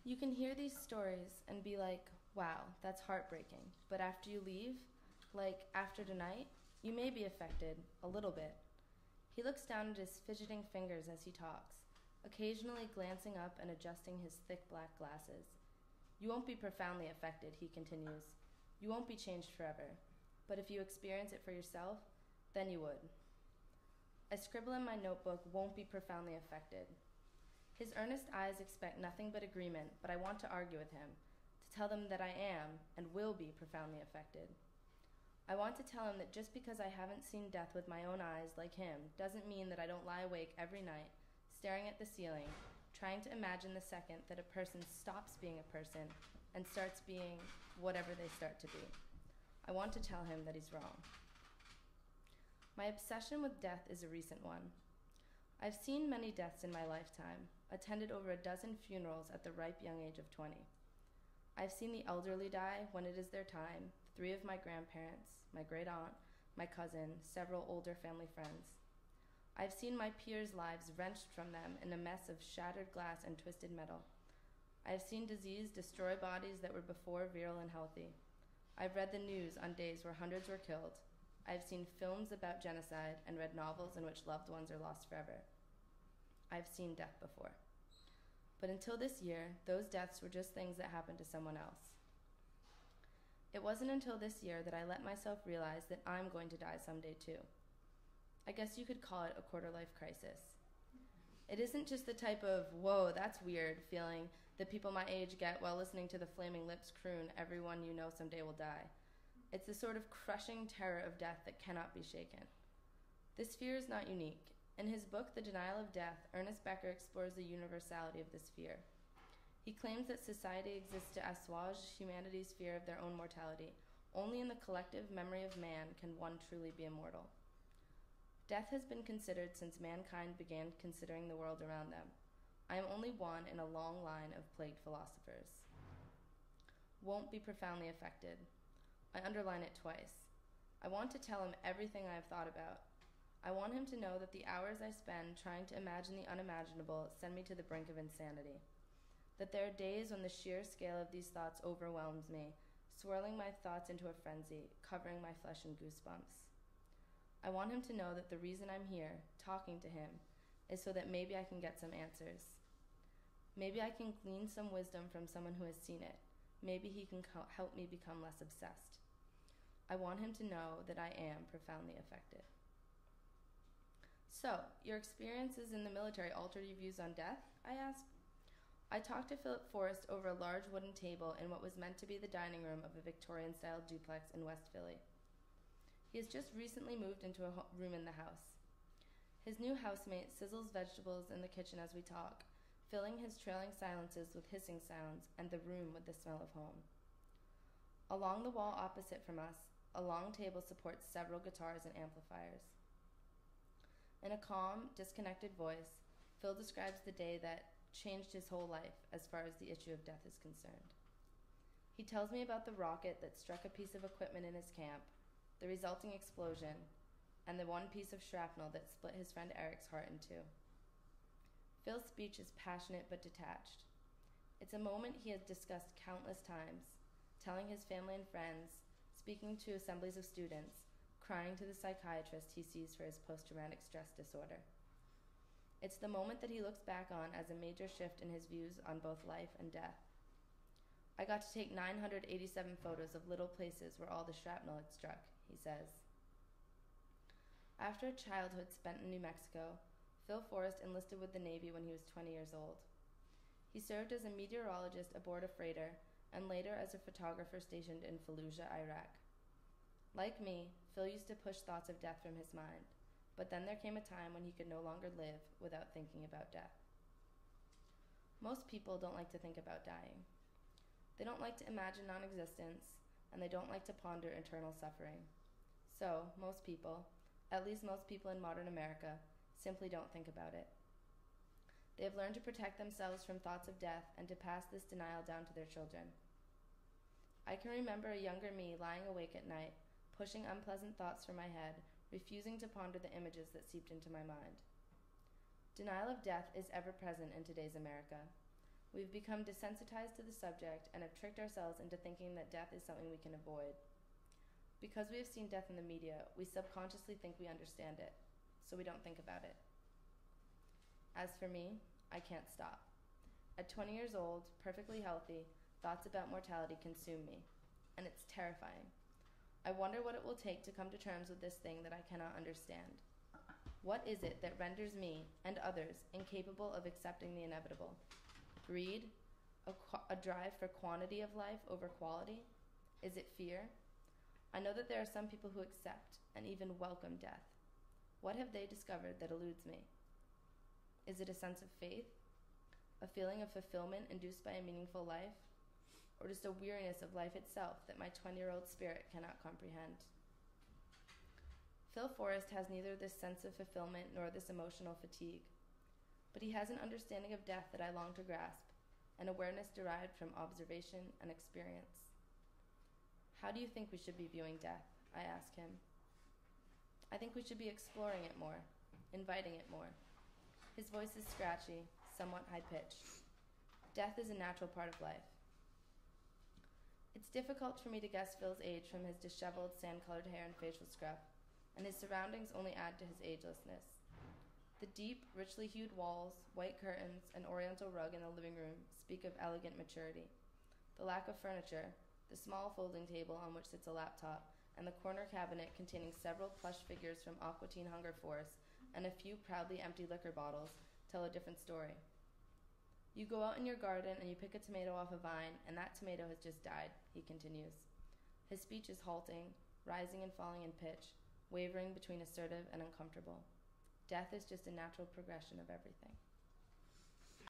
You can hear these stories and be like, wow, that's heartbreaking. But after you leave, like after tonight, you may be affected, a little bit. He looks down at his fidgeting fingers as he talks, occasionally glancing up and adjusting his thick black glasses. You won't be profoundly affected, he continues. You won't be changed forever. But if you experience it for yourself, then you would. I scribble in my notebook, won't be profoundly affected. His earnest eyes expect nothing but agreement, but I want to argue with him, to tell them that I am and will be profoundly affected. I want to tell him that just because I haven't seen death with my own eyes like him doesn't mean that I don't lie awake every night, staring at the ceiling, trying to imagine the second that a person stops being a person and starts being whatever they start to be. I want to tell him that he's wrong. My obsession with death is a recent one. I've seen many deaths in my lifetime, attended over a dozen funerals at the ripe young age of 20. I've seen the elderly die when it is their time, 3 of my grandparents, my great aunt, my cousin, several older family friends. I've seen my peers' lives wrenched from them in a mess of shattered glass and twisted metal. I've seen disease destroy bodies that were before virile and healthy. I've read the news on days where hundreds were killed. I've seen films about genocide and read novels in which loved ones are lost forever. I've seen death before. But until this year, those deaths were just things that happened to someone else. It wasn't until this year that I let myself realize that I'm going to die someday too. I guess you could call it a quarter-life crisis. It isn't just the type of, whoa, that's weird feeling that people my age get while listening to the Flaming Lips croon, everyone you know someday will die. It's the sort of crushing terror of death that cannot be shaken. This fear is not unique. In his book, The Denial of Death, Ernest Becker explores the universality of this fear. He claims that society exists to assuage humanity's fear of their own mortality. Only in the collective memory of man can one truly be immortal. Death has been considered since mankind began considering the world around them. I am only one in a long line of plagued philosophers. Won't be profoundly affected. I underline it twice. I want to tell him everything I have thought about. I want him to know that the hours I spend trying to imagine the unimaginable send me to the brink of insanity. That there are days when the sheer scale of these thoughts overwhelms me, swirling my thoughts into a frenzy, covering my flesh in goosebumps. I want him to know that the reason I'm here, talking to him, is so that maybe I can get some answers. Maybe I can glean some wisdom from someone who has seen it. Maybe he can help me become less obsessed. I want him to know that I am profoundly affected. So, your experiences in the military altered your views on death? I asked. I talked to Philip Forrest over a large wooden table in what was meant to be the dining room of a Victorian-style duplex in West Philly. He has just recently moved into a room in the house. His new housemate sizzles vegetables in the kitchen as we talk, filling his trailing silences with hissing sounds and the room with the smell of home. Along the wall opposite from us, a long table supports several guitars and amplifiers. In a calm, disconnected voice, Phil describes the day that changed his whole life as far as the issue of death is concerned. He tells me about the rocket that struck a piece of equipment in his camp, the resulting explosion, and the one piece of shrapnel that split his friend Eric's heart in two. Phil's speech is passionate but detached. It's a moment he has discussed countless times, telling his family and friends, speaking to assemblies of students, crying to the psychiatrist he sees for his post-traumatic stress disorder. It's the moment that he looks back on as a major shift in his views on both life and death. I got to take 987 photos of little places where all the shrapnel had struck, he says. After a childhood spent in New Mexico, Phil Forrest enlisted with the Navy when he was 20 years old. He served as a meteorologist aboard a freighter and later as a photographer stationed in Fallujah, Iraq. Like me, Phil used to push thoughts of death from his mind, but then there came a time when he could no longer live without thinking about death. Most people don't like to think about dying. They don't like to imagine non-existence, and they don't like to ponder eternal suffering. So, most people, at least most people in modern America, simply don't think about it. They have learned to protect themselves from thoughts of death and to pass this denial down to their children. I can remember a younger me lying awake at night, pushing unpleasant thoughts from my head, refusing to ponder the images that seeped into my mind. Denial of death is ever present in today's America. We've become desensitized to the subject and have tricked ourselves into thinking that death is something we can avoid. Because we have seen death in the media, we subconsciously think we understand it, so we don't think about it. As for me, I can't stop. At 20 years old, perfectly healthy, thoughts about mortality consume me, and it's terrifying. I wonder what it will take to come to terms with this thing that I cannot understand. What is it that renders me and others incapable of accepting the inevitable? Greed? A drive for quantity of life over quality? Is it fear? I know that there are some people who accept and even welcome death. What have they discovered that eludes me? Is it a sense of faith? A feeling of fulfillment induced by a meaningful life? Or just a weariness of life itself that my 20-year-old spirit cannot comprehend? Phil Forrest has neither this sense of fulfillment nor this emotional fatigue, but he has an understanding of death that I long to grasp, an awareness derived from observation and experience. How do you think we should be viewing death? I ask him. I think we should be exploring it more, inviting it more. His voice is scratchy, somewhat high-pitched. Death is a natural part of life. It's difficult for me to guess Phil's age from his disheveled, sand-colored hair and facial scruff, and his surroundings only add to his agelessness. The deep, richly hued walls, white curtains, and oriental rug in the living room speak of elegant maturity. The lack of furniture, the small folding table on which sits a laptop, and the corner cabinet containing several plush figures from Aqua Teen Hunger Force and a few proudly empty liquor bottles tell a different story. You go out in your garden and you pick a tomato off a vine, and that tomato has just died, he continues. His speech is halting, rising and falling in pitch, wavering between assertive and uncomfortable. Death is just a natural progression of everything.